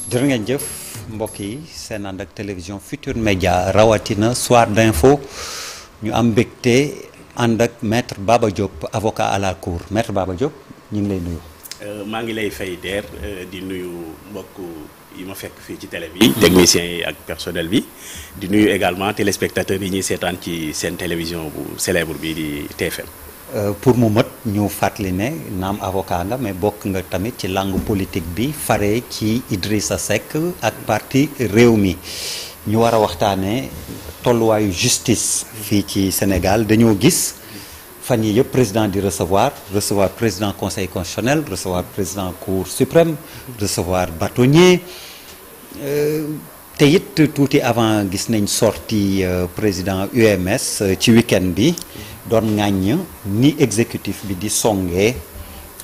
jërë ngeen jëf mbokk yi seen ànd ak télévision Futur Média rawatina soir d'info ñu am mbégte ànd ak maître Baba Diop avocat à la cour maître Baba Diop ñu ngi lay nuyu. maa ngi lay fay Der di nuyu mbokk yi ma fekk fii ci télé bi. techniciens yi ak personnel bi. di nuyu également téléspectateurs yi ñuy seetaan ci seen télévision bu célèbre bi di TFM. pour mu mët ñu fàttali ne naam avocat nga mais bokk nga tamit ci langue politique bi fare ci Idrissa Seck ak parti Rewmi ñu war a waxtaanee tolluwaayu justice fii ci Sénégal dañoo gis fan yi yëpp président di recevoir président conseil constitutionnel recevoir président cour suprême recevoir bâtonnier te it tuuti avant gis nañ sorti président UMS ci week-end bi doon ŋàññ ni exécutif bi di songee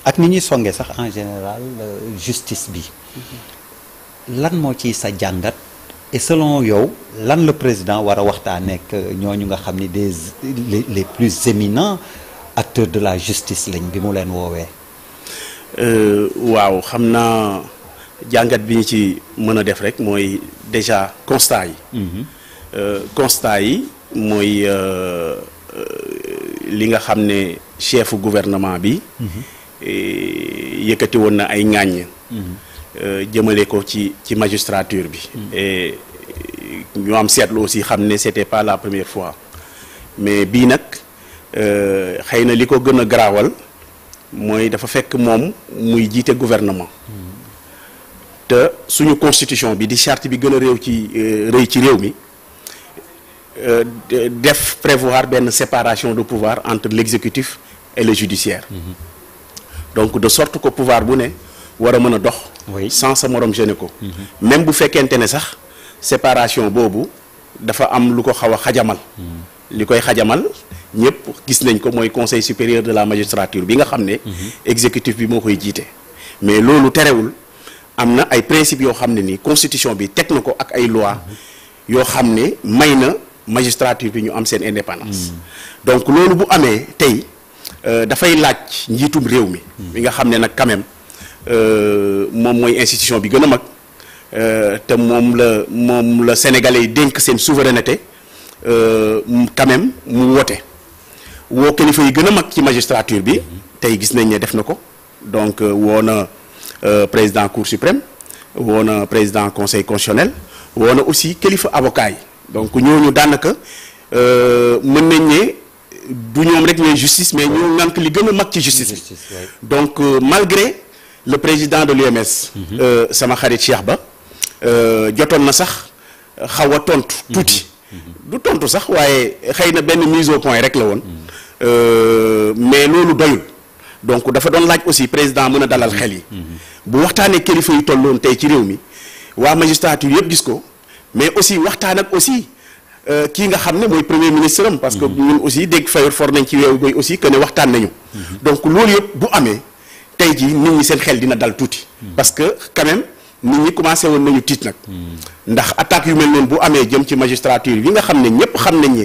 ak ni ñuy songee sax en général justice bi lan moo ciy sa jàngat et selon yow lan la président war a waxtaanee ak ñooñu nga xam ni les plus éminents acteurs de la justice lañ bi mu leen woowee. waaw xam naa jàngat bi ñu ci mën a def rek mooy déjà constat yi. constat yi mooy. li nga xam ne chefu gouvernement bi yëkkati woon na ay ŋàññ jëmale ko ci magistrature bi et ñu am seetlu aussi xam ne c'était pas la première fois mais bii nag xëy na li ko gën a garaawal mooy dafa fekk moom muy jiite gouvernement te suñu constitution bi di charte bi gën a rëy ci réew mi def prévoir benn séparation de pouvoir entre l'exécutif et le judiciaire. Donc de sorte que pouvoir bu ne war a mën a dox. sans sa morom gêné ko. même bu fekkente ne sax séparation boobu dafa am lu ko xaw a xajamal. li koy xajamal ñëpp gis nañ ko mooy conseil supérieur de la magistrature bi nga xam ne. exécutif bi moo koy jiite. mais loolu terewul am na ay principes yoo xam ne ni constitution bi teg na ko ak ay lois yoo xam ne may na. magistrature bi ñu am seen indépendance. donc loolu bu amee tey dafay laaj njiitum réew mi. bi nga xam ne nag quand même moom mooy institution bi gën a mag te moom la sénégalais yi dénk seen souveraineté quand même mu woo kilifa yi gën a mag ci magistrature bi. tey gis nañ ne def na ko donc woo na président cour suprême woo na président conseil constitutionnel woo na aussi kilifa avocat yi. donc ñooñu daanaka mën nañ ne du ñoom rek ñooy justice mais ñoo ngànk li gën a mag ci justice bi donc malgré le président de l'UMS sama xarit Cheikh Ba jotoon na sax xaw a tontu tuuti du tontu sax waaye xëy na benn mise au point rek la woon mais loolu doyul donc dafa doon laaj aussi président mën a dalal xel yi bu waxtaanee kilifa yi tolloon tey ci réew mi waa magistrature yëpp gis ko mais aussi waxtaan ak aussi kii nga xam ne mooy premier ministre am. parce que ñun aussi dégg fayor for nañ ci weewu boy aussi que ne waxtaan nañu. donc loolu yëpp bu amee tey jii nit ñi seen xel dina dal tuuti. parce que quand même nit ñi commencé woon nañu tiit nag. ndax attaques yu mel noonu bu amee jëm ci magistrature yi nga xam ne ñëpp xam nañ ne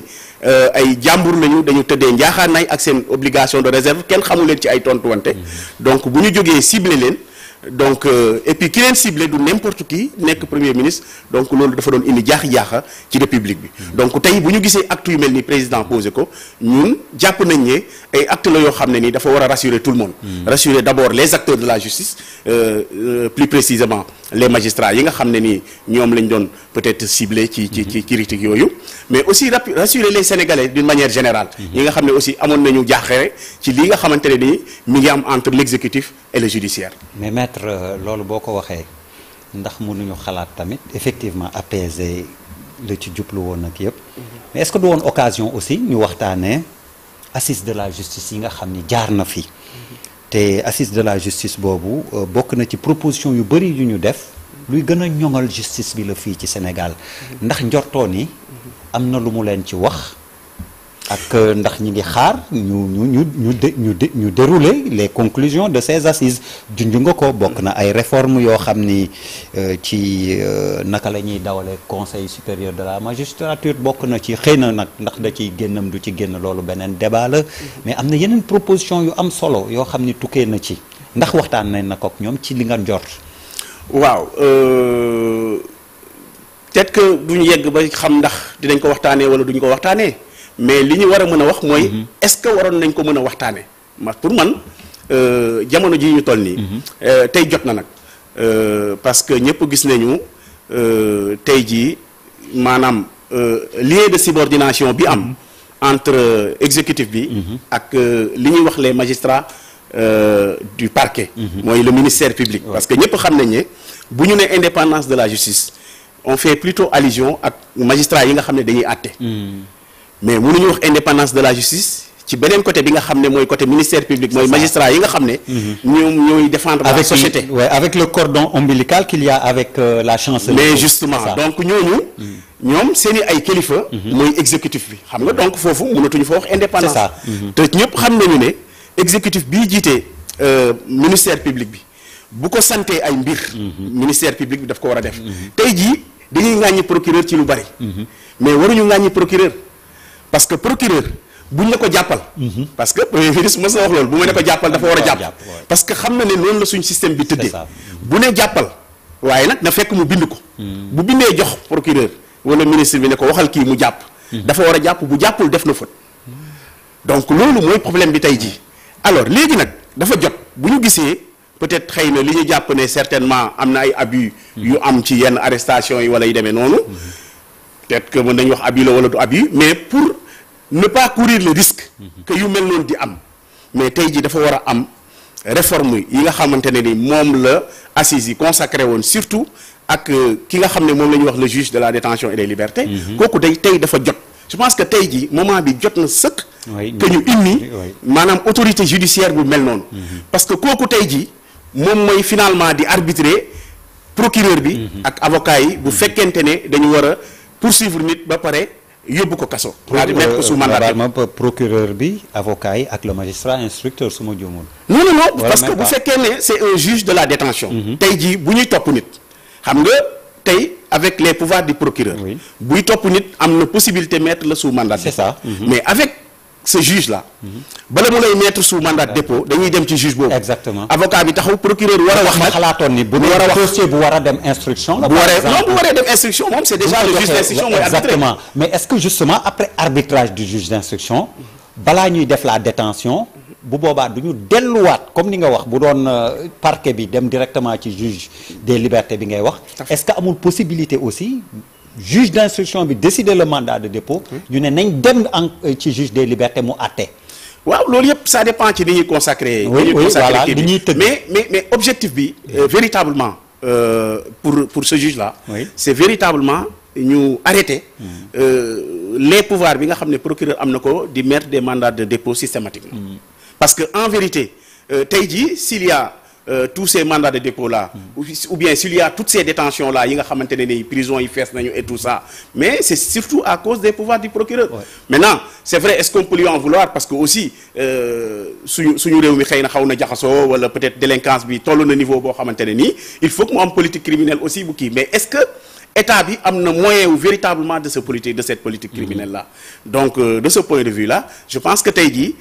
ay jàmbur lañu dañu tëddee njaaxaanaay ak seen obligation de réserve kenn xamu leen ci ay tontuwante. donc bu ñu jógee ciblé leen. donc et puis ki leen ciblé du n'importe qui nekk premier ministre donc loolu dafa doon indi jaaxa ci république bi donc tey bu ñu gisee acte yu mel ni président posé ko ñun jàpp nañ ne ay acte la yoo xam ne ni dafa war a rassurer tout le monde rassurer d'abord les acteurs de la justice plus précisément les magistrats yi nga xam ne ni ñoom lañ doon peut-être ciblé ci critique yooyu mais aussi rassurer les Sénégalais d'une manière générale yi nga xam ne aussi amoon nañu jaaxare ci li nga xamante ne ni mi ngi am entre l'exécutif et le judiciaire. loolu boo ko waxee ndax mënuñu xalaat tamit effectivement apaiser la ci jublu woon ak yëpp mais est-ce que du woon occasion aussi ñu waxtaanee assise de la justice yi nga xam ni jaar na fi te assise de la justice boobu bokk na ci proposition yu bari yu ñu def luy gën a ñoŋal justice bi la fii ci Sénégal ndax njortoo ni am na lu mu leen ci wax ak ndax ñi ngi xaar ñu dérouler les conclusions de ces assises junj nga ko bokk na ay réformes yoo xam ni ci naka la ñuy dawalee conseil supérieur de la magistrature bokk na ci xëy na nag ndax da ciy génnam du ci génn loolu beneen débat la mais am na yeneen proposition yu am solo yoo xam ni tukkee na ci ndax waxtaan nañ na ko ak ñoom ci li nga njort. waaw peut-être que duñu yegg ba xam ndax dinañ ko waxtaanee wala duñ ko waxtaanee mais li ñu war a mën a wax mooy. est-ce que waroon nañ ko mën a waxtaanee. pour man jamono ji ñu toll nii. tey jot na nag parce que ñëpp gis nañu tey jii maanaam lien de subordination bi am entre exécutif bi. ak li ñuy wax les magistrats du parquet. mooy le ministère public. parce que ñëpp xam nañ ne bu ñu nee indépendance de la justice on fait plutôt allusion ak magistrats yi nga xam ne dañuy àtte. mais mënuñu wax indépendance de la justice. ci beneen côté bi nga xam ne mooy côté ministère public mooy magistrat yi nga xam ne ñoom ñooy défendre la société avec le cordon ombilical qu'il y a avec la chancellerie. mais justement donc ñooñu ñoom seen i ay kilifa mooy exécutif bi xam nga donc foofu mënatuñu fa wax indépendance te ñëpp xam nañu ne exécutif bii jiite ministère public bi bu ko santee ay mbir ministère public bi daf ko war a def tey jii dañuy ŋàññi procureur ci lu bari mais waruñu ŋàññi procureur parce que procureur buñ la ko jàppal. parce que premier ministre mës na wax loolu bu ma ne ko jàppal dafa war a jàpp. parce que xam na ne noonu la suñ système bi tëddee. bu ne jàppal waaye nag na fekk mu bind ko. bu bindee jox procureur wala ministre bi ne ko waxal kii mu jàpp. dafa war a jàpp bu jàppul def na faute. donc loolu mooy problème bi tey jii alors léegi nag dafa jot bu ñu gisee peut-être xëy na li ñu jàpp ne certainement am na ay abus. yu am ci yenn arrestation yi wala yu demee noonu. peut-être que mën nañu wax abus la wala du abus mais pour. ne pas courir le risque que yu mel noonu di am mais tey jii dafa war a am réforme yi nga xamante ne ni moom la assises yi consacré woon surtout ak ki nga xam ne moom la ñuy wax le juge de la détention et des libertés kooku day tey dafa jot je pense que tey jii moment bi jot na sëkk que ñu indi maanaam autorité judiciaire bu mel noonu parce que kooku tey jii moom mooy finalement di arbitrer procureur bi ak avocat yi bu fekkente ne dañu war a poursuivre nit ba pare yóbbu ko kaso. daal di mettre ko sous mandat procureur bi avocat yi ak le magistrat instructeur su ma juumul. non parce que bu fekkee ne c'est un juge de la détention tey jii bu ñuy topp nit xam nga tey avec les pouvoirs du procureur buy topp nit am na possibilité mettre la sous mandat de dépôt. C'est ça. mais avec ce juge là bala mu lay mettre sous mandat de dépôt dañuy dem ci juge boobu. exactement avocat bi taxaw procureur war a wax ma xalaatoon ni bu war a wax dossier bu war a dem instruction la. bu waree dem instruction moom c'est déjà le juge d'instruction mooy exactement mais est-ce que justement après arbitrage du juge d'instruction balaa ñuy def la détention bu boobaa du ñu delluwaat comme ni nga wax bu doon parquet bi dem directement ci juge des libertés bi ngay wax est-ce que amul possibilité aussi juge d'instruction bi décider le mandat de dépôt ñu ne nañ dem ci juge des libertés mu àtte. waaw loolu yëpp ça dépend ci li ñuy consacrer. voilà li ñuy tëdd mais objectif bi véritablement pour ce juge là c'est véritablement ñu arrêter les pouvoirs bi nga xam ne procureur am na ko di mettre des mandats de dépôt systématiquement parce que en vérité tey jii s'il y a tous ces mandats de dépôt là ou bien s'il y a toutes ces détentions là yi nga xamante ne ni prison yi fees nañu et tout ça mais c'est surtout à cause des pouvoirs du procureur maintenant c'est vrai est-ce qu'on peut lui en vouloir parce que aussi suñu réew mi xëy na xaw na jaxasoo wala peut-être délinquance bi toll na niveau boo xamante ne nii il faut que mu am politique criminelle aussi bu kii mais est-ce que état bi am na moyen wu véritablement de cette politique criminelle là donc de ce point de vue là je pense que tey jii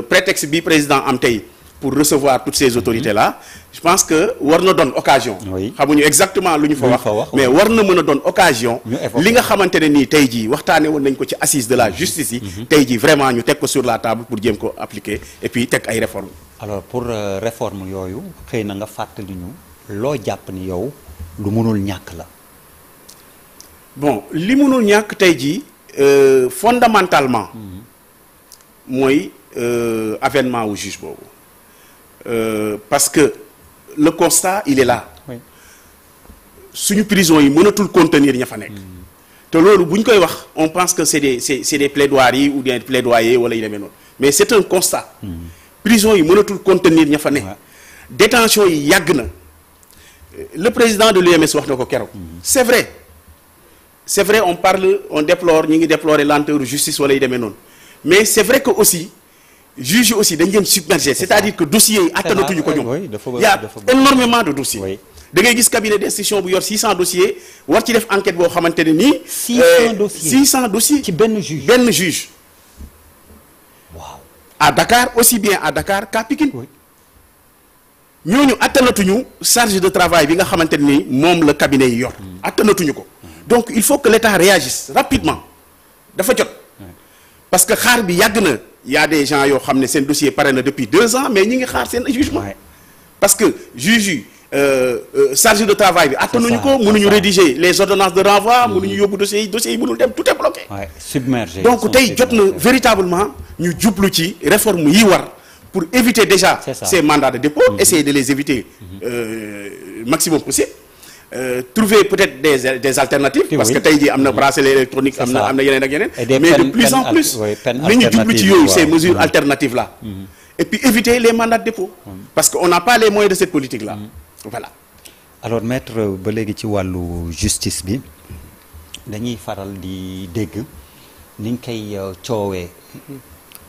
prétexte bi président am tey pour recevoir toutes ces autorités là je pense que war na doon occasion xamuñu exactement lu ñu fa wax mais war na mën a doon occasion li nga xamante ne nii tey jii waxtaane woon nañ ko ci assise de la justice yi tey jii vraiment ñu teg ko sur la table pour jéem ko appliquer et puis teg ay réformes alors pour réforme yooyu xëy na nga fàttali ñu loo jàpp ni yow lu mënul ñàkk la bon li mënul ñàkk tey jii fondamentalement mooy avènement wu juge boobu parce que le constat il est là suñu prison yi mënatul contenir ña fa nekk te loolu bu ñu koy wax on pense que c'est des plaidoiries ou des plaidoyers wala yu demee noonu mais c'est un constat prison yi mënatul contenir ña fa nekk détention yi yàgg na le président de l'UMS wax na ko keroog c'est vrai on déplore ñi ngi déplorer lenteur justice wala yu demee noonu mais c'est vrai que aussi juge yi aussi dañ leen submerger c'est-à-dire que dossiers yi attanatuñu ko ñoom il y a énormément de dossiers da ngay gis cabinet d'instruction bu yor 600 dossiers war ci def enquête boo xamante ne nii 600 dossiers ci benn juge waaw à Dakar aussi bien à Dakar qu'à Pikine ñooñu attanatuñu charge de travail bi nga xamante ni moom la cabinet yi yor. attanatuñu ko. donc il faut que l'État réagisse rapidement dafa jot. parce que xaar bi yàgg na y a des gens yoo xam ne seen dossier pare na depuis 2 ans mais ñi ngi xaar seen jugement. parce que juge yi charge de travail bi attanuñu ko mënuñu rédiger les ordonnances de renvoi mënuñu yóbbu dossiers yi mënul dem tout est bloqué. submergé. donc tey jot na véritablement ñu jublu ci réforme yi war pour éviter déjà ces mandats de dépôt essayer de les éviter maximum possible. Trouver peut-être des alternatives. parce que tey jii am na bracelet électronique am na yeneen ak yeneen. mais de plus en plus ni ñu jublu ci yooyu ces mesures alternatives là. et puis éviter les mandats de dépôt. parce que on n'a pas les moyens de cette politique là. voilà. alors maître ba léegi ci wàllu justice bi dañuy faral di dégg ni ñu koy coowee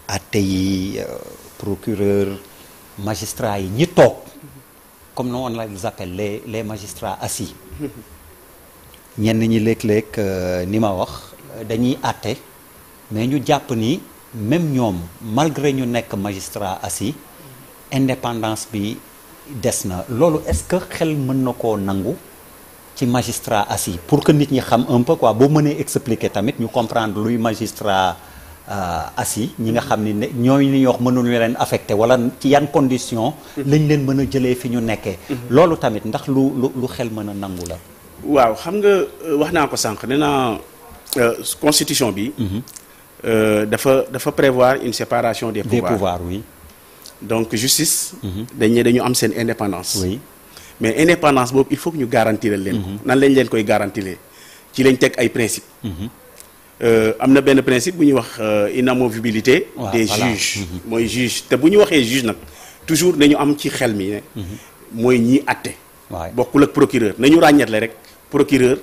àtte yi procureur magistrat yi ñi toog. comme on les appelle les magistrats assis ñenn ñi léeg-léeg ni ma wax dañuy àtte mais ñu jàpp ni même ñoom malgré ñu nekk magistrat assis indépendance bi des na loolu est-ce que xel mën na koo nangu ci magistrat assis pour que nit ñi xam un peu quoi boo mënee expliquer tamit ñu comprendre luy magistrat assis ñi nga xam ni ne ñooñu li ñuy wax mënuñu leen affecté wala ci yan condition lañ leen mën a jëlee fi ñu nekkee. loolu tamit ndax lu xel mën a nangu la. waaw xam nga wax naa ko sànq nee naa constitution bi. dafa prévoir une séparation des pouvoirs. Oui. donc justice. dañu am seen indépendance. Oui. mais indépendance boobu il faut que ñu garantir leen ko. nan lañ leen koy garantir ci lañ teg ay principes. am na benn principe bu ñuy wax inamovibilité des juges mooy juge te bu ñu waxee juge nag toujours nañu am ci xel mi ne mooy ñii àtte bokkul ak procureur nañu ràññetle rek procureur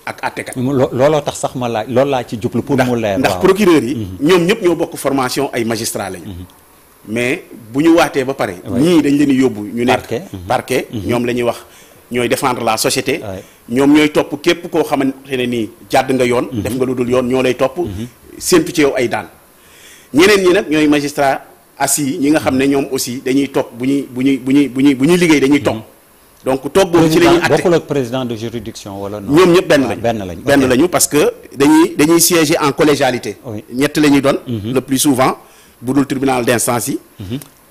ak àttekat looloo tax sax ma laaj loolu laa ci jublu pour mu leer ndax procureur yi ñoom ñëpp ñoo bokk formation ay magistrat lañu mais bu ñu waatee ba pare ñii dañ leen di yóbbu ñu nekk parquet ñoom la ñuy wax ñooy défendre la société ñoom ñooy topp képp koo xamante ne nii jàdd nga yoon def nga lu dul yoon ñoo lay topp séentu ci yow ay daan ñeneen ñi nag ñooy magistrat assis ñi nga xam ne ñoom aussi dañuy topp bu ñuy liggéey dañuy topp donc toog boobu ci la ñuy atte bokkul ak président de juridiction wala non ñoom ñëpp benn lañu parce que dañuy siéger en collégialité ñett la ñuy doon le plus souvent bu dul tribunal d'instance yi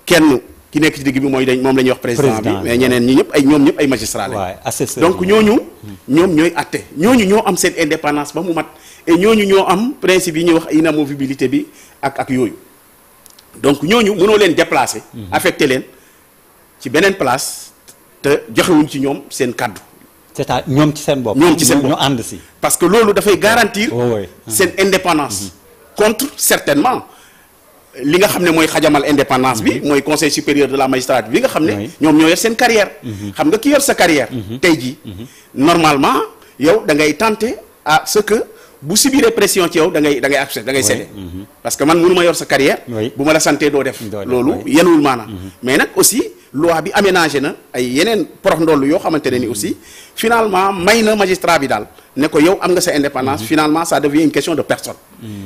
kenn ki nekk ci digg bi moom la ñuy wax président bi mais ñeneen ñi ñoom ñëpp ay magistrat lañ donc ñoom ñooy atte ñooñu ñoo am seen indépendance ba mu mat et ñooñu ñoo am principe yi ñuy wax inamovibilité bi ak yooyu donc ñooñu mënoo leen déplacer affecté leen ci beneen place te joxewuñ ci ñoom seen kàddu c'est-à-dire ñoom ci seen bopp ñu ànd si parce que loolu dafay garantir seen indépendance contre certainement li nga xam ne mooy xajamal indépendance bi mooy conseil supérieur de la magistrature bi nga xam ne ñoom ñoo yor seen carrière xam nga ki yor sa carrière tey jii normalement yow da ngay tenter à ce que bu subiree pression ci yow da ngay accepter da ngay céder parce que man mënuma yor sa carrière bu ma la santee doo def loolu yenuwul maanaam mais nag aussi loi bi aménagé na ay yeneen porox ndoll yoo xamante ne ni aussi finalement may na magistrat bi daal ne ko yow am nga sa indépendance finalement ça devient une question de personne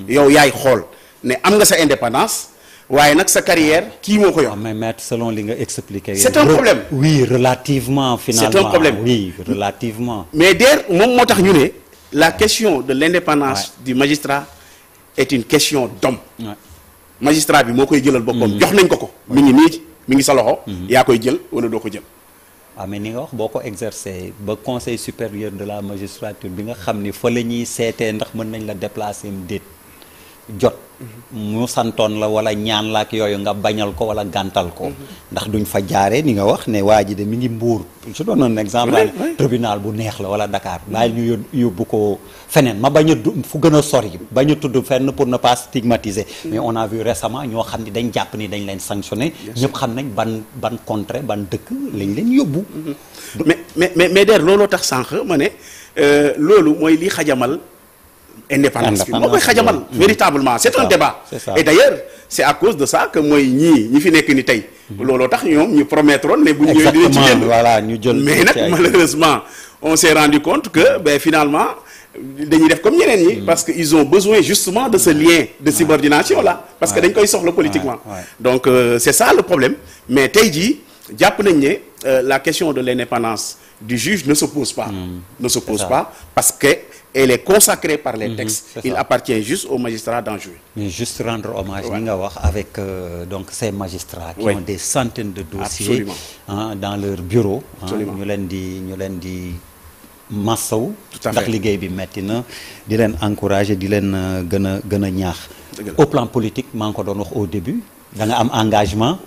yow yaay xool ne am nga sa indépendance waaye nag sa carrière kii moo ko yor. mais maître selon li nga expliqué. c'est un problème. oui relativement finalement. c'est un problème oui relativement. mais der moom moo tax ñu ne la question de l'indépendance du magistrat est une question d'homme. magistrat bi moo koy jëlal boppam. jox nañ ko mi ngi nii mi ngi sa loxo. yaa koy jël wala doo ko jël. waaw mais ni nga wax boo ko exercer ba conseil supérieur de la magistrature bi nga xam ni fa la ñuy seetee ndax mën nañ la déplacer mu déet jot mu santoon la wala ñaan la ak yooyu nga bañal ko wala gàntal ko ndax duñ fa jaaree ni nga wax ne waa ji de mi ngi Mbuur je donne un exemple tribunal bu neex la wala Dakar bàyyi ñu yóbbu ko feneen ma bañ a fu gën a sori bañ a tudd fenn pour ne pas stigmatiser mais on a vu récemment ñoo xam ni dañ jàpp ni dañ leen sanctionné ñëpp xam nañ ban contrée ban dëkk lañ leen yóbbu mais der looloo tax sànq ma ne loolu mooy li xajamal indépendance bi moo koy xajamal véritablement c'est un débat et d'ailleurs c'est à cause de ça que mooy ñi fi nekk ni tey looloo tax ñoom ñu promettroon ne bu ñu ñëwee dinañ ci génn voilà ñu jël mais nag malheureusement on s'est rendu compte que finalement dañuy def comme ñeneen ñi parce que ils ont besoin justement de ce lien de subordination là parce que dañ koy soxla politiquement donc c'est ça le problème mais tey jii jàpp nañ ne la question de l'indépendance du juge ne se pose pas. Ne se pose pas parce que elle est consacrée par les textes. Il appartient juste aux magistrats d'en jouer. Mais juste rendre hommage li nga wax avec donc ces magistrats qui ont des centaines de dossiers dans leur bureau. ñu leen di massaw ndax liggéey bi metti na di leen encourager di leen gën a ñaax. Au plan politique maa ngi ko doon wax au début da nga am engagement.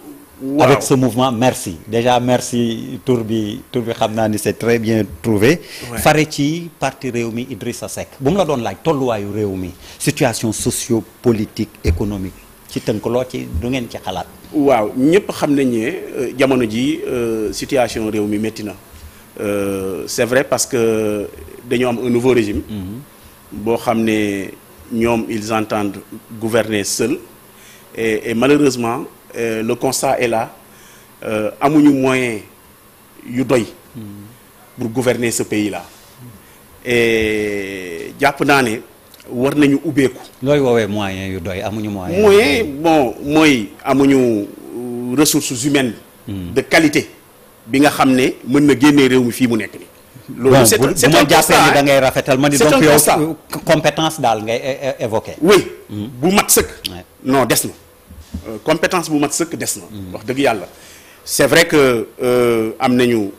Avec ce mouvement merci déjà merci tur bi xam naa ni c'est très bien trouvé. fare ci parti Rewmi Idrissa Seck bu mu la doon laaj tolluwaayu réew mi situation socio-politique économique ci tënk loo ci du ngeen ci xalaat. waaw ñëpp xam nañ ne jamono ji situation réew mi métti na c'est vrai parce que dañoo am un nouveau régime. boo xam ne ñoom ils entendent gouverner seuls et malheureusement. Le constat est là amuñu moyen yu doy pour gouverner ce pays-là et jàpp naa ne war nañu ubbeeku. looy woowee moyen yu doy amuñu moyen. bon mooy amuñu ressources humaines. de qualité bi nga xam ne mën na génnee réew mi fii mu nekk nii. loolu c'est un constat da ngay rafetal ma ni donc yow compétence daal ngay évoquer. oui bu mat sëkk. non des na. compétence bu mat sëkk des na. wax dëgg yàlla c'est vrai que am nañu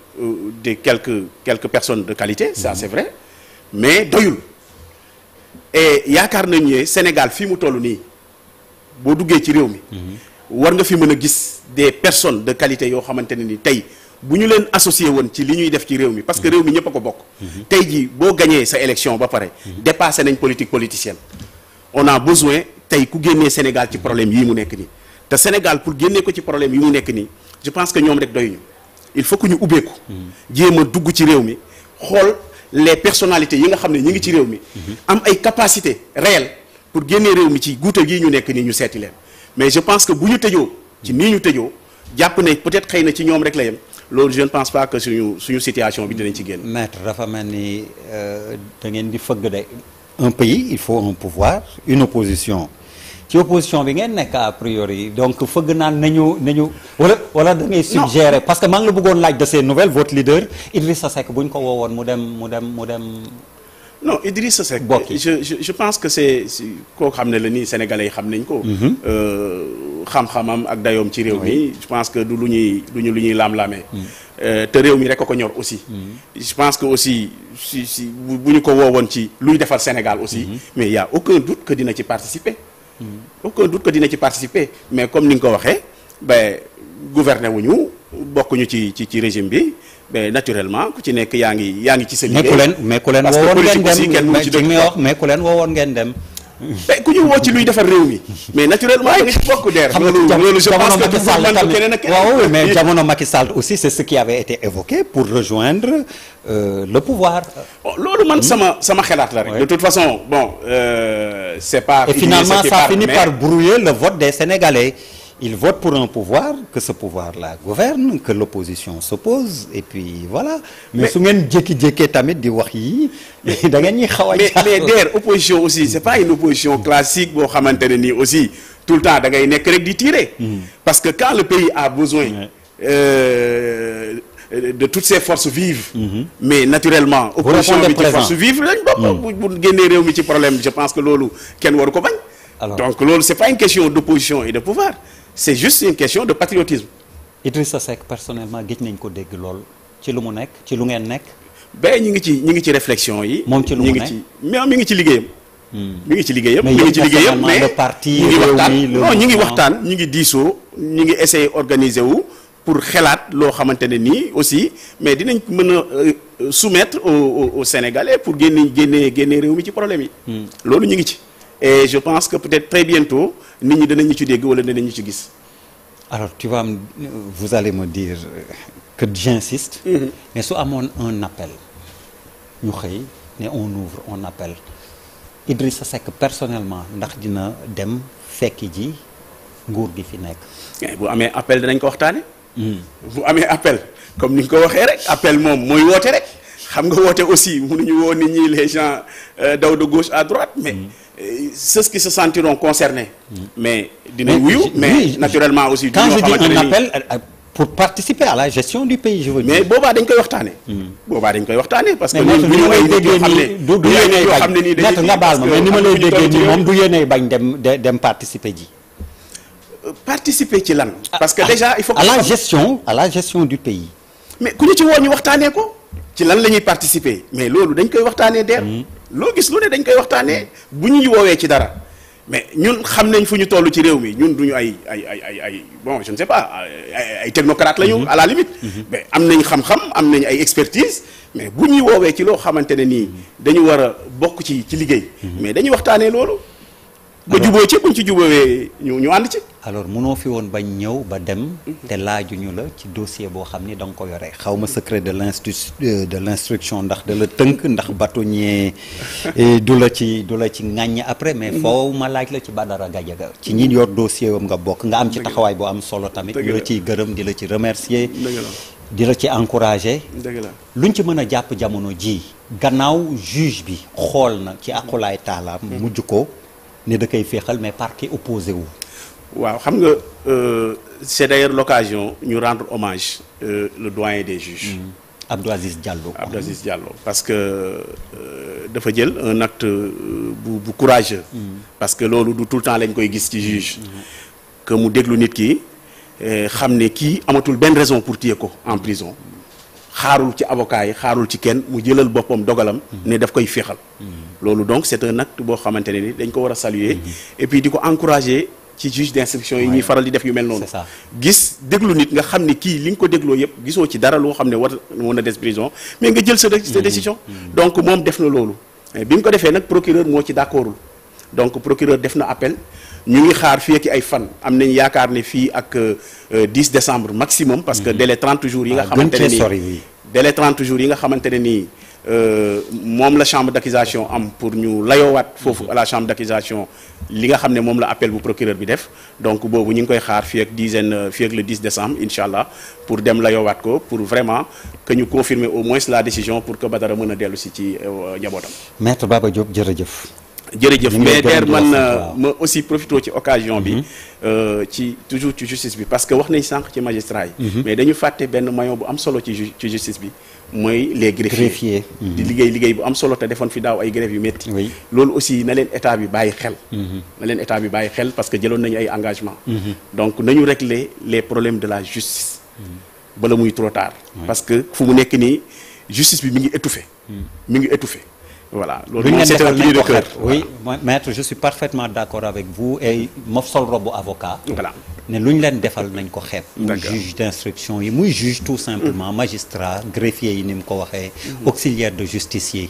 des quelques personnes de qualité ça c'est vrai mais doyul et yaakaar nañu ne Sénégal fii mu toll nii boo duggee ci réew mi. war nga fi mën a gis des personnes de qualité yoo xamante ne ni tey bu ñu leen associé woon ci li ñuy def ci réew mi parce que réew mi ñëpp a ko bokk. tey jii boo gañee sa élection ba pare. dépassé nañ politique politicienne. on a besoin tey ku génnee Sénégal ci problème yii mu nekk nii te Sénégal pour génnee ko ci problème yi mu nekk nii je pense que ñoom rek doyuñu il faut que ñu ubbeeku. jéem a dugg ci réew mi xool les personnalités yi nga xam ne ñi ngi ci réew mi. am ay capacités réelles pour génnee réew mi ci guute gii ñu nekk nii ñu seeti leen mais je pense que bu ñu tëjoo ci nii ñu tëjoo jàpp ne peut-être xëy na ci ñoom rek la yem loolu je ne pense pas que suñu situation bi dinañ ci génn. maître dafa mel ni da ngeen di fëgg de un pays il faut un pouvoir une opposition ci opposition bi ngeen nekk a priori donc fëgg naan nañu wala da ngay suggérer parce que maa ngi la bëggoon laaj de ces nouvelles votre leader Idrissa Seck bu ñu ko woowoon mu dem. non Idrissa Seck je pense que c'est koo xam ne la nii sénégalais yi xam nañ ko. xam-xamam ak dayoom ci réew mi je pense que du lu ñuy laam-laamee. te réew mi rek a ko ñor aussi. je pense que aussi si bu ñu ko woowoon ci luy defar Sénégal aussi. mais il y a aucun doute que dina ci participer. Mais comme ni nga ko waxee gouverner wuñu bokkuñu ci régime bi mais naturellement ku ci nekk yaa ngi ci sa liggéey. mais ku leen woowoon ngeen dem. mais ku ñu woo ci luy defar réew mi mais naturellement da nga ci bokk der. loolu je pense que keneen ak waaw mais jamono Macky Sall aussi c'est ce qui avait été évoqué pour rejoindre le pouvoir. loolu man sama xalaat la rek. de toute façon c'est pas. et finalement ça finit par brouiller le vote des Sénégalais. Ils votent pour un pouvoir, que ce pouvoir-là gouverne, que l'opposition s'oppose, et puis voilà. Mais su ngeen jékki-jékkee tamit di wax yi da ngeen ñuy xaw a. mais der opposition aussi c'est pas une opposition classique boo xamante ne nii aussi tout le temps da ngay nekk rek di tirer. parce que quand le pays a besoin. de toutes ces forces vives. mais naturellement. opposition bi ci forces vives lañ bokk. bu génnee réew mi ci problème je pense que loolu kenn waru ko bañ. donc loolu c'est pas une question d'opposition et de pouvoir. C'est juste une question de patriotisme. Idrissa Seck personnellement gëj nañ ko dégg lool ci lu mu nekk ci lu ngeen nekk. ñu ngi ci réflexion yi. moom ci lu mu nekk mi ngi ci liggéeyam. mi ngi ci liggéeyam mais le parti ñu ngi waxtaan ñu ngi diisoo ñu ngi essayer organiser wu pour xelaat loo xamante ne nii aussi mais dinañ mën a soumettre aux Sénégalais pour génne réew mi ci problème yi. loolu ñu ngi ci. Et je pense que peut-être très bientôt nit ñi danañu ci dégg wala danañu ci gis. Alors vous allez me dire que j'insiste. Mais su amoon un appel ñu xëy ne on appelle Idrissa Seck personnellement ndax dina dem fekki ji nguur gi fi nekk. bu amee appel danañ ko waxtaane. bu amee appel comme ni nga ko waxee rek appel moom mooy woote rek xam nga woote aussi mënuñu woo nit ñi les gens daw de gauche à droite mais. Ceux qui se sentiront concernés. mais dinañ wuyu mais naturellement aussi. quand je dis un appel pour participer à la gestion du pays je veux dire. mais boobaa dañ koy waxtaanee. boobaa dañ koy waxtaanee parce que. mais ñun bu ñu ay nit yoo xam ne du yéenay bañ maître nga baal ma mais ni ma lay déggee nii moom du yéenay bañ dem participer ji. participer ci lan. parce que déjà il faut que à la gestion du pays. mais ku ñu ci woo ñu waxtaanee ko. ci lan la ñuy participer mais loolu dañ koy waxtaanee der loo gis lu ne dañ koy waxtaanee bu ñu woowee ci dara mais ñun xam nañ fu ñu toll ci réew mi ñun duñu ay bon je ne sais pas ay technocrates la ñu à la limite. mais am nañ xam-xam am nañ ay expertise mais bu ñuy woowee ci loo xamante ne nii dañu war a bokk ci liggéey. mais dañuy waxtaanee loolu. ba juboo ci buñ ci jubóowee ñu ànd ci. alors mënoo fi woon bañ ñëw ba dem. te laajuñu la ci dossier boo xam ni da nga ko yore xaw ma secret de l'instruction ndax da la tënk ndax bâtonnier du la ci ŋàññ après. mais foofu ma laaj la ci Badara Gadiaga ci ñi yor dossier wam nga bokk nga am ci taxawaay boo am solo tamit. ñu la ciy gërëm di la ci remercier. di la ci encourager. luñ ci mën a jàpp jamono ji gannaaw juge bi xool na ci aqulaay taalaam mujj ko. ne da koy féexal mais parquet opposé wu. waaw xam nga c'est d'ailleurs l'occasion ñu rendre hommage le doyen des juges. Abdou Aziz Diallo. Abdou Aziz Diallo parce que dafa jël un acte bu courageux. parce que loolu du tout le temps lañ koy gis ci juge. que mu déglu nit ki xam ne kii amatul benn raison pour téye ko en prison. xaarul ci avocat yi xaarul ci kenn mu jëlal boppam dogalam. ne daf koy féexal. loolu donc c'est un acte boo xamante ne ni dañ ko war a saluer. et puis di ko encourager ci juge d'instruction yi ñuy faral di def yu mel noonu. gis déglu nit nga xam ne kii li nga ko dégloo yëpp gisoo ci dara loo xam ne war mën a des prison mais nga jël sa décision. donc moom def na loolu. bi mu ko defee nag procureur moo ci d'accordul donc procureur def na appel. ñu ngi xaar fii ak ay fan am nañ yaakaar ne fii ak 10 décembre maximum. parce que délai 30 jours yi nga xamante ne nii délai 30 jours yi nga xamante ne nii moom la chambre d'accusation am pour ñu layoowaat foofu à la chambre d'accusation li nga xam ne moom la appel bu procureur bi def donc boobu ñu ngi koy xaar fii ak le 10 décembre incha allah pour dem layoowaat ko pour vraiment que ñu confirmer au moins la décision pour que Badara mën a dellu si ci njabootam. Maître Baba Diop jërëjëf. jërëjëf mais der man ma aussi profité ci occasion bi ci toujours ci justice bi parce que wax nañ sànq ci magistrat yi mais dañu fàtte benn maillon bu am solo ci justice bi mooy les greffiers di liggéey bu am solo te defoon fi daaw ay grève yu métti loolu aussi na leen état bi bàyyi xel parce que jëloon nañu ay engagement donc nañu régler les problèmes de la justice bala muy trop tard parce que fu mu nekk nii justice bi mi ngi étouffé voilà loolu moom c'est un cri de cœur. Oui, maître, je suis parfaitement d'accord avec vous et ma sol robu avocat. Voilà. ne lu ñu leen defal nañ ko xeeb. muy juge d'instruction yi muy juge tout simplement magistrat greffier yi ni mu ko waxee. auxiliaire de justice yi.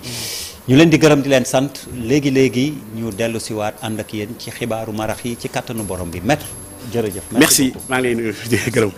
ñu leen di gërëm di leen sant léegi ñu dellu si waat ànd ak yéen ci xibaaru marax yi ci kattanu borom bi maître jërëjëf. merci maa ngi lay nuyu di gërëm.